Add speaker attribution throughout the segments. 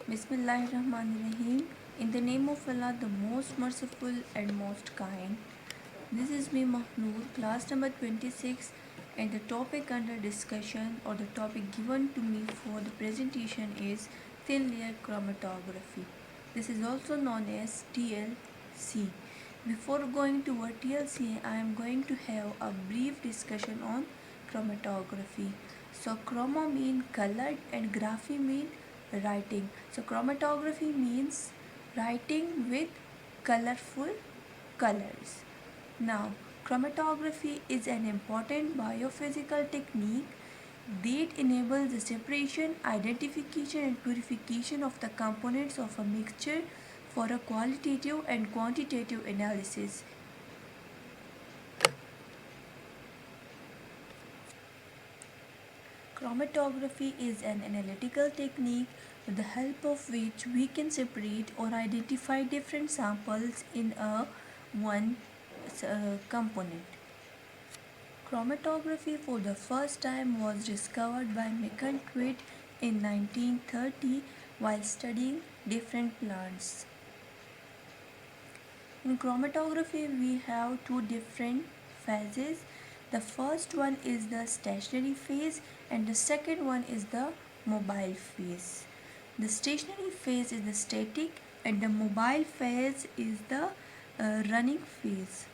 Speaker 1: Bismillahirrahmanirrahim. In the name of Allah, the most merciful and most kind. This is me, Mahnoor, class number 26, and the topic under discussion or the topic given to me for the presentation is thin layer chromatography. This is also known as TLC. Before going to our TLC, I am going to have a brief discussion on chromatography. So, chroma mean colored and graphy mean writing. So, chromatography means writing with colorful colors. Now, chromatography is an important biophysical technique that enables the separation, identification, and purification of the components of a mixture for a qualitative and quantitative analysis. Chromatography is an analytical technique with the help of which we can separate or identify different samples in a one component. Chromatography for the first time was discovered by McContwit in 1930 while studying different plants. In chromatography, we have two different phases. The first one is the stationary phase and the second one is the mobile phase. The stationary phase is the static and the mobile phase is the running phase.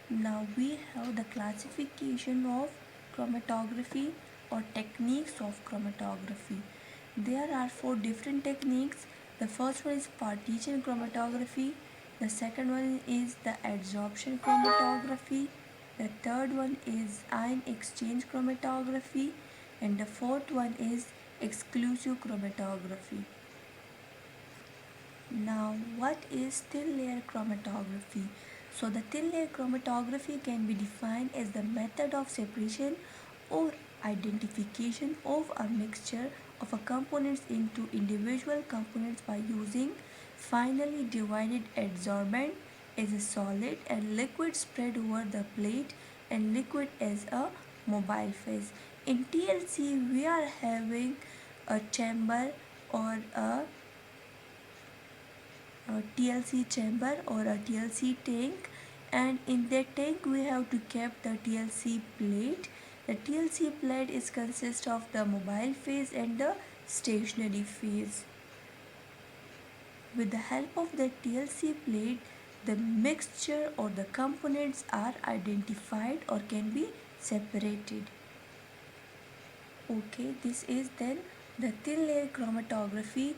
Speaker 1: Now we have the classification of chromatography or techniques of chromatography. There are four different techniques. The first one is partition chromatography, the second one is the adsorption chromatography, the third one is ion exchange chromatography, and the fourth one is exclusive chromatography. Now, what is thin layer chromatography? So, the thin layer chromatography can be defined as the method of separation or identification of a mixture of a components into individual components by using finely divided adsorbent as a solid and liquid spread over the plate and liquid as a mobile phase. In TLC, we are having a chamber or a TLC chamber or a TLC tank, and in that tank we have to keep the TLC plate. The TLC plate is consist of the mobile phase and the stationary phase. With the help of the TLC plate, the mixture or the components are identified or can be separated. Okay, this is then the thin layer chromatography.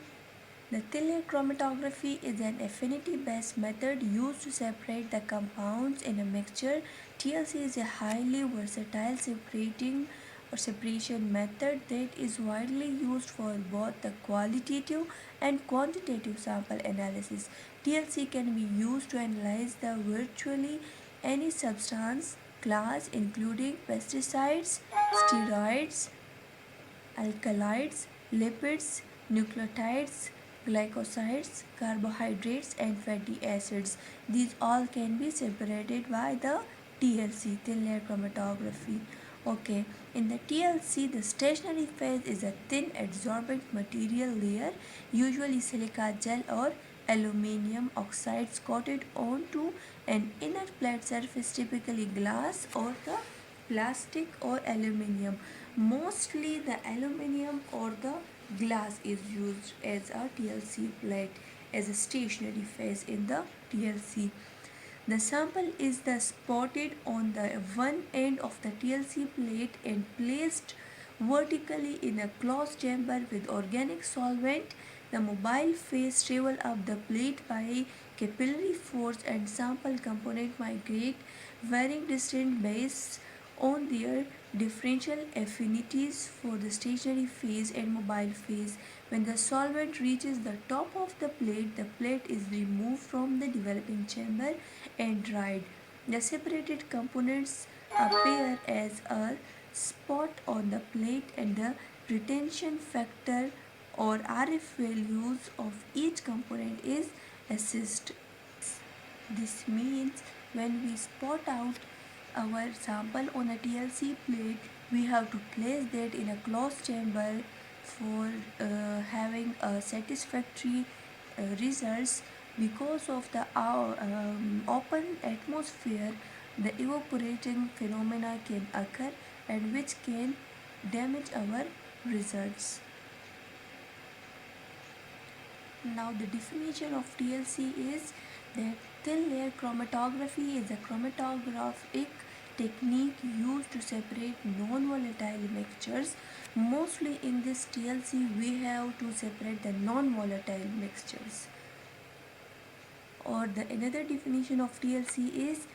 Speaker 1: The thin layer chromatography is an affinity-based method used to separate the compounds in a mixture. TLC is a highly versatile separating or separation method that is widely used for both the qualitative and quantitative sample analysis. TLC can be used to analyze the virtually any substance class including pesticides, steroids, alkaloids, lipids, nucleotides, glycosides, carbohydrates, and fatty acids. These all can be separated by the TLC, thin layer chromatography. Okay, in the TLC, the stationary phase is a thin adsorbent material layer, usually silica gel or aluminium oxides coated onto an inner plate surface, typically glass or the plastic or aluminium. Mostly the aluminium or the glass is used as a TLC plate as a stationary phase in the TLC. The sample is the spotted on the one end of the TLC plate and placed vertically in a closed chamber with organic solvent. The mobile phase travel up the plate by capillary force and sample component migrate varying distance based on their differential affinities for the stationary phase and mobile phase. When the solvent reaches the top of the plate is removed from the developing chamber and dried. The separated components appear as a spot on the plate and the retention factor or RF values of each component is assessed. This means when we spot out our sample on a TLC plate, we have to place that in a closed chamber for having a satisfactory results. Because of the open atmosphere, the evaporating phenomena can occur and which can damage our results. Now the definition of TLC is that thin layer chromatography is a chromatographic technique used to separate non-volatile mixtures. Mostly in this TLC we have to separate the non-volatile mixtures. Or the another definition of TLC is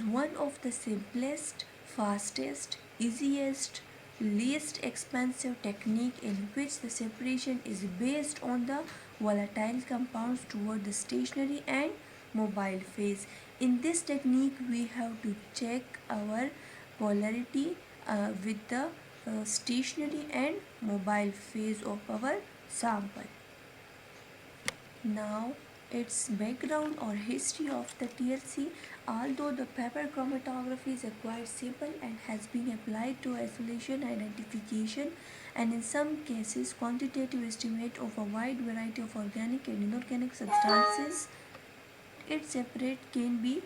Speaker 1: one of the simplest, fastest, easiest, least expensive technique in which the separation is based on the volatile compounds toward the stationary and mobile phase. In this technique we have to check our polarity with the stationary and mobile phase of our sample. Now, its background or history of the TLC, although the paper chromatography is quite simple and has been applied to isolation, identification, and in some cases quantitative estimate of a wide variety of organic and inorganic substances, its separate can be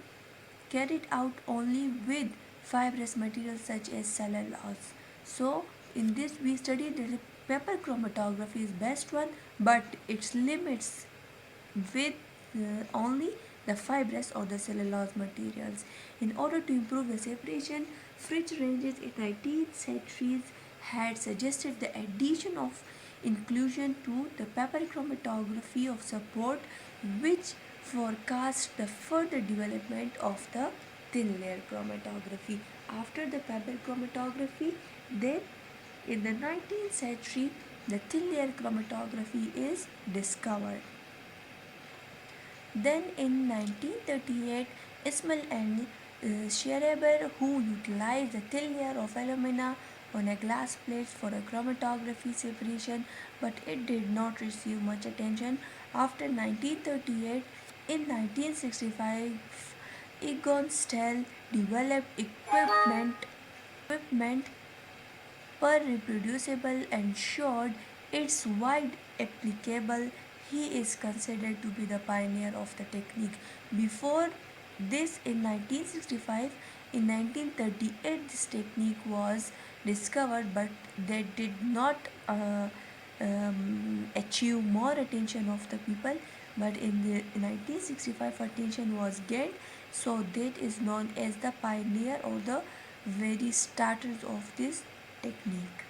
Speaker 1: carried out only with fibrous materials such as cellulose. So, in this we studied that the paper chromatography is best one, but its limits with only the fibrous or the cellulose materials. In order to improve the separation, Fritz ranges in 19th centuries had suggested the addition of inclusion to the paper chromatography of support, which forecast the further development of the thin layer chromatography. After the paper chromatography, then in the 19th century the thin layer chromatography is discovered. Then in 1938, Ismail and Schreiber, who utilized the thin layer of alumina on a glass plate for a chromatography separation, but it did not receive much attention. After 1938, in 1965, Egon Stell developed equipment per reproducible and showed its wide applicable. He is considered to be the pioneer of the technique. Before this, in 1965, in 1938, this technique was discovered, but they did not achieve more attention of the people. But in the 1965, attention was gained, so that is known as the pioneer or the very starters of this technique.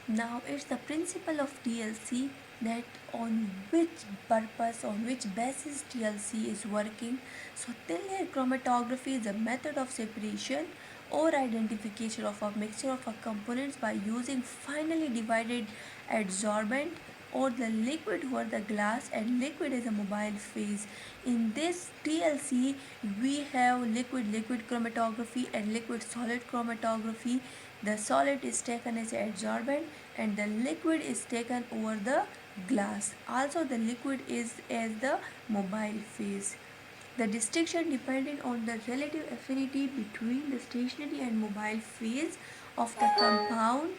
Speaker 1: Now it's the principle of TLC, that on which purpose, on which basis TLC is working. So thin layer chromatography is a method of separation or identification of a mixture of components by using finely divided adsorbent or the liquid over the glass, and liquid is a mobile phase. In this TLC we have liquid chromatography and liquid solid chromatography. The solid is taken as adsorbent and the liquid is taken over the glass. Also the liquid is as the mobile phase. The distinction depending on the relative affinity between the stationary and mobile phase of the compound.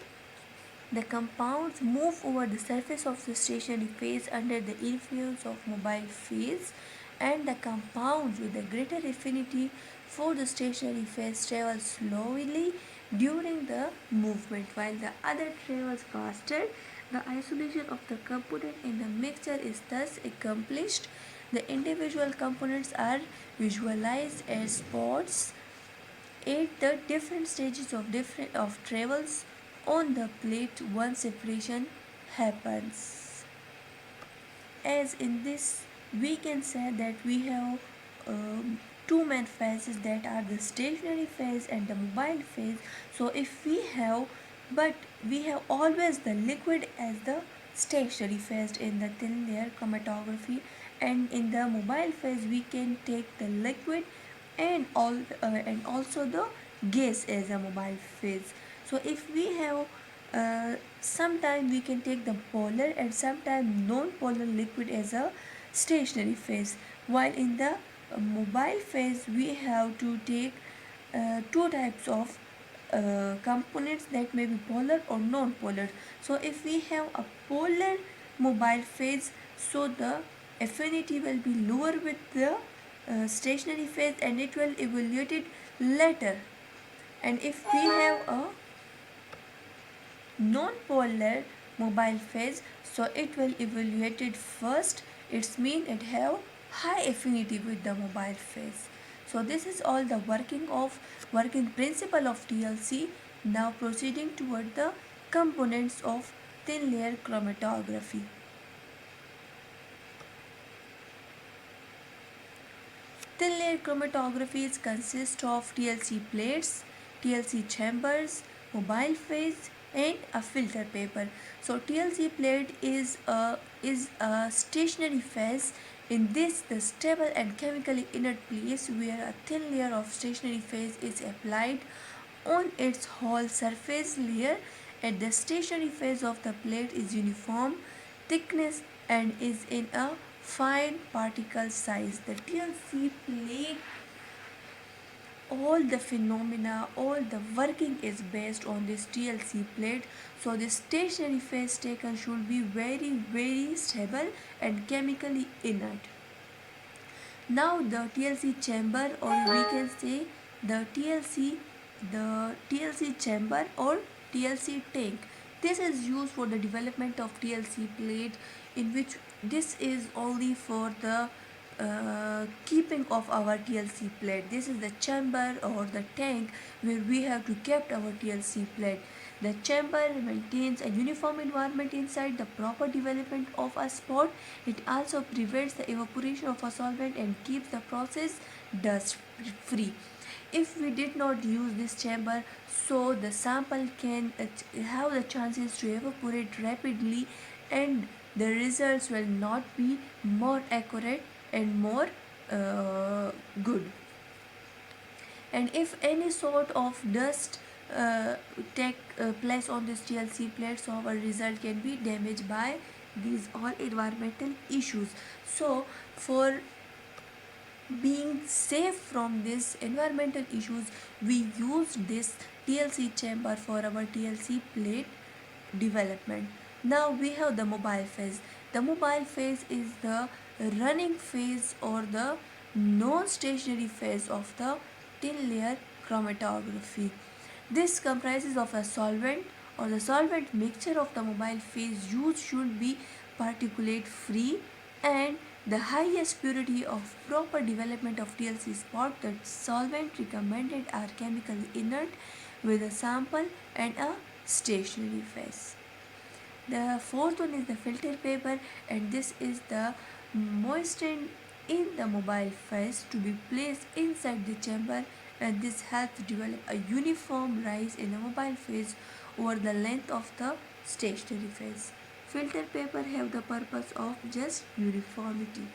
Speaker 1: The compounds move over the surface of the stationary phase under the influence of mobile phase, and the compounds with a greater affinity for the stationary phase travel slowly during the movement, while the other travels faster. The isolation of the component in the mixture is thus accomplished. The individual components are visualized as spots at the different stages of travels on the plate. One separation happens. As in this, we can say that we have two main phases, that are the stationary phase and the mobile phase. So if we have, but we have always the liquid as the stationary phase in the thin layer chromatography, and in the mobile phase we can take the liquid and also the gas as a mobile phase. So if we have sometime we can take the polar and sometime non-polar liquid as a stationary phase, while in the mobile phase we have to take two types of components that may be polar or non-polar. So if we have a polar mobile phase, so the affinity will be lower with the stationary phase and it will evaluate it later. And if we have a non-polar mobile phase, so it will evaluate it first. It's mean it have high affinity with the mobile phase. So this is all the working principle of TLC. Now proceeding toward the components of thin layer chromatography. Thin layer chromatography consists of TLC plates, TLC chambers, mobile phase, and a filter paper. So TLC plate is a stationary phase. In this, the stable and chemically inert place where a thin layer of stationary phase is applied on its whole surface layer. At the stationary phase of the plate is uniform thickness and is in a fine particle size. The TLC plate, all the phenomena, all the working is based on this TLC plate. So the stationary phase taken should be very stable and chemically inert. Now the TLC chamber, or we can say the TLC chamber or TLC tank. This is used for the development of TLC plate, in which this is only for the keeping of our TLC plate. This is the chamber or the tank where we have to keep our TLC plate. The chamber maintains a uniform environment inside the proper development of a spot. It also prevents the evaporation of a solvent and keeps the process dust free. If we did not use this chamber, so the sample can have the chances to evaporate rapidly and the results will not be more accurate and more good. And if any sort of dust take place on this TLC plate, so our result can be damaged by these all environmental issues. So for being safe from these environmental issues, we use this TLC chamber for our TLC plate development. Now we have the mobile phase. The mobile phase is the running phase or the non-stationary phase of the thin layer chromatography. This comprises of a solvent or the solvent mixture of the mobile phase used should be particulate free and the highest purity of proper development of TLC spot. The solvent recommended are chemically inert with a sample and a stationary phase. The fourth one is the filter paper, and this is the moistened in the mobile phase to be placed inside the chamber, and this helps develop a uniform rise in the mobile phase over the length of the stationary phase. Filter paper have the purpose of just uniformity.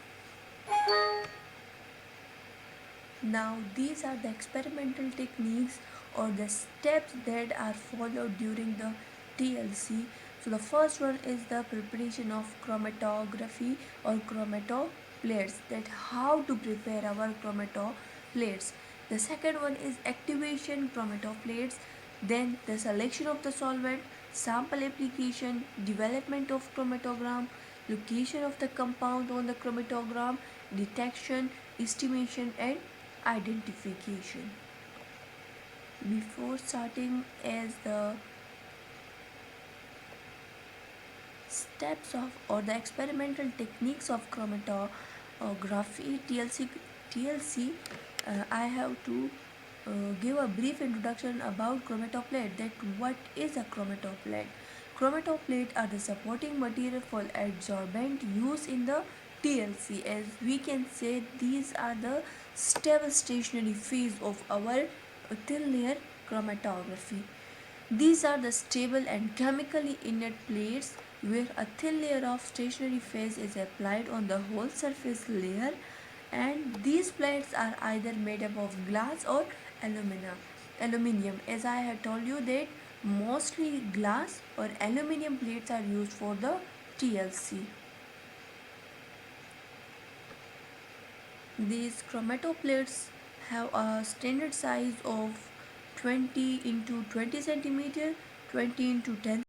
Speaker 1: Now these are the experimental techniques or the steps that are followed during the TLC. So the first one is the preparation of chromatography or chromatoplates, that how to prepare our chromatoplates. The second one is activation chromatoplates, then the selection of the solvent, sample application, development of chromatogram, location of the compound on the chromatogram, detection, estimation and identification. Before starting as the steps of or the experimental techniques of chromatography TLC, I have to give a brief introduction about chromatoplate, that what is a chromatoplate. Chromatoplate are the supporting material for adsorbent used in the TLC. As we can say, these are the stable stationary phase of our thin layer chromatography. These are the stable and chemically inert plates where a thin layer of stationary phase is applied on the whole surface layer, and these plates are either made up of glass or aluminium. As I had told you that mostly glass or aluminium plates are used for the TLC. These chromatoplates have a standard size of 20 into 20 centimeter, 20 into 10